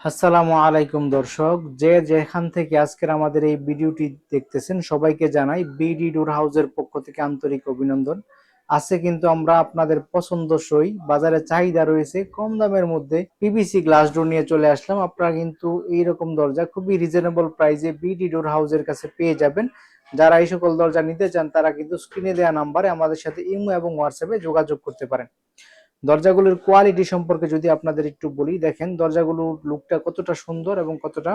আসসালামু আলাইকুম দর্শক, যে যেখান থেকে আজকের আমাদের এই ভিডিওটি দেখতেছেন সবাইকে জানাই বিডি ডোর হাউসের পক্ষ থেকে আন্তরিক অভিনন্দন। আছে কিন্তু আমরা আপনাদের পছন্দসই বাজারে চাহিদা রয়েছে কম দামের মধ্যে পিভিসি গ্লাস ডোর নিয়ে চলে আসলাম। আপনারা কিন্তু এইরকম দরজা খুবই রিজনেবল প্রাইসে বিডি ডোর হাউসের কাছে পেয়ে যাবেন। যারা এই সকল দরজা নিতে চান তারা কিন্তু স্ক্রিনে দেওয়া নাম্বারে আমাদের সাথে ইমো এবং হোয়াটসঅ্যাপে যোগাযোগ করতে পারেন। দরজাগুলোর কোয়ালিটি সম্পর্কে যদি আপনাদের একটু বলি, দেখেন দরজাগুলোর লুকটা কতটা সুন্দর এবং কতটা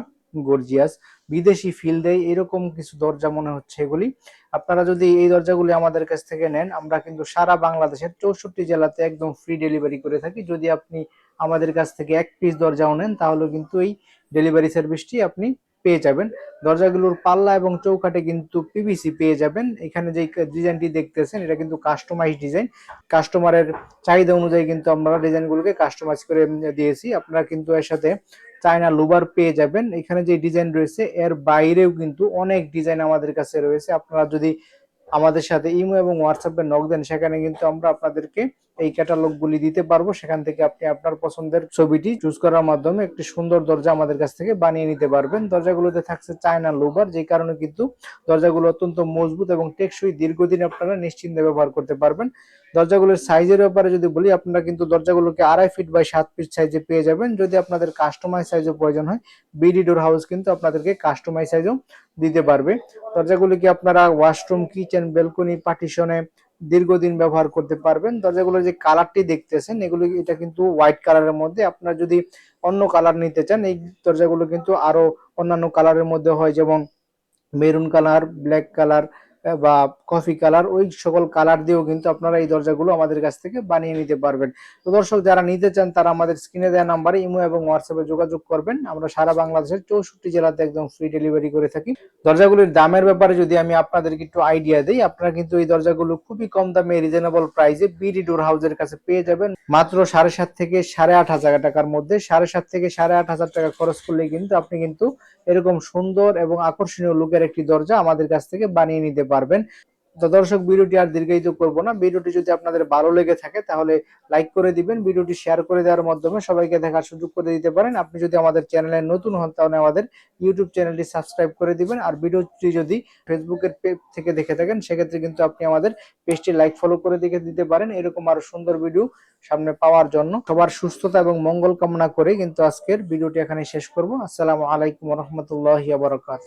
গর্জিয়াস, বিদেশি ফিল দেয় এরকম কিছু দরজা মনে হচ্ছে এগুলি। আপনারা যদি এই দরজাগুলি আমাদের কাছ থেকে নেন, আমরা কিন্তু সারা বাংলাদেশের 64 জেলাতে একদম ফ্রি ডেলিভারি করে থাকি। যদি আপনি আমাদের কাছ থেকে এক পিস দরজাও নেন তাহলে কিন্তু এই ডেলিভারি সার্ভিসটি আপনি পেয়ে যাবেন। দরজাগুলোর পাল্লা এবং চৌকাঠে কিন্তু পিভিসি পেয়ে যাবেন। এখানে যে ডিজাইনটি দেখতেছেন এটা কিন্তু কাস্টমাইজ ডিজাইন, কাস্টমারের চাহিদা অনুযায়ী কিন্তু আমরা ডিজাইনগুলোকে কাস্টমাইজ করে দিয়েছি। আপনারা কিন্তু এর সাথে চায়না লুবার পেয়ে যাবেন। এখানে যে ডিজাইন রয়েছে এর বাইরেও কিন্তু অনেক ডিজাইন আমাদের কাছে রয়েছে। আপনারা যদি আমাদের সাথে ইমো এবং হোয়াটসঅ্যাপে নক দেন, সেখানে কিন্তু আমরা আপনাদেরকে এই ক্যাটালগ গুলি দিতে পারবো। সেখান থেকে আপনি আপনার পছন্দের ছবিটি চুজ করার মাধ্যমে একটি সুন্দর দরজা আমাদের কাছ থেকে বানিয়ে নিতে পারবেন। দরজাগুলোতে থাকছে চায়না লোভার, যে কারণে কিন্তু দরজাগুলো অত্যন্ত মজবুত এবং টেকসই, দীর্ঘদিন আপনারা নিশ্চিন্তে ব্যবহার করতে পারবেন। দরজাগুলোর সাইজের ব্যাপারে যদি বলি, আপনারা কিন্তু দরজাগুলোকে 2.5 ফিট বাই 7 ফিট সাইজে পেয়ে যাবেন। যদি আপনাদের কাস্টমাইজ সাইজও প্রয়োজন হয়, বিডি ডোর হাউস কিন্তু আপনাদেরকে কাস্টমাইজ সাইজও দিতে পারবে। দরজাগুলিকে আপনারা ওয়াশরুম, কিচেন, বেলকনি, পার্টিশনে দীর্ঘদিন ব্যবহার করতে পারবেন। দরজাগুলোর যে কালারটি দেখতেছেন এগুলো, এটা কিন্তু হোয়াইট কালারের মধ্যে। আপনারা যদি অন্য কালার নিতে চান, এই দরজাগুলো কিন্তু আরো অন্যান্য কালারের মধ্যে হয়, যেমন মেরুন কালার, ব্ল্যাক কালার বা কফি কালার, ওই সকল কালার দিয়েও কিন্তু আপনারা এই দরজাগুলো আমাদের কাছ থেকে বানিয়ে নিতে পারবেন। তো দর্শক, যারা নিতে চান তারা আমাদের স্ক্রিনে দেওয়া নাম্বারে ইমো এবং হোয়াটসঅ্যাপে যোগাযোগ করবেন। আমরা সারা বাংলাদেশের 64 জেলাতে একদম ফ্রি ডেলিভারি করে থাকি। দরজাগুলির দামের ব্যাপারে যদি আমি আপনাদেরকে একটু আইডিয়া দিই, আপনারা কিন্তু এই দরজাগুলো খুবই কম দামে রিজনেবল প্রাইসে বিডি ডোর হাউসের কাছে পেয়ে যাবেন মাত্র 7.5 থেকে 8.5 টাকার মধ্যে। 7.5 থেকে 8.5 টাকা খরচ করলে কিন্তু আপনি কিন্তু এরকম সুন্দর এবং আকর্ষণীয় লুকের একটি দরজা আমাদের কাছ থেকে বানিয়ে নিতে পারবেন। তো দর্শক, ভিডিওটি আর দীর্ঘায়িত করব না। ভিডিওটি যদি আপনাদের ভালো লেগে থাকে তাহলে লাইক করে দিবেন। ভিডিওটি শেয়ার করে দেওয়ার মাধ্যমে সবাইকে দেখার সুযোগ করে দিতে পারেন। আপনি যদি আমাদের চ্যানেলে নতুন হন তাহলে আমাদের ইউটিউব চ্যানেলটি সাবস্ক্রাইব করে দিবেন। আর ভিডিওটি যদি ফেসবুকের পেজ থেকে দেখে থাকেন, সেক্ষেত্রে কিন্তু আপনি আমাদের পেজটি লাইক ফলো করে দিতে পারেন। এরকম আরো সুন্দর ভিডিও সামনে পাওয়ার জন্য সবার সুস্থতা এবং মঙ্গল কামনা করে কিন্তু আজকের ভিডিওটি এখানে শেষ করব। আসসালামু আলাইকুম ওয়া রাহমাতুল্লাহি ওয়া বারাকাতুহু।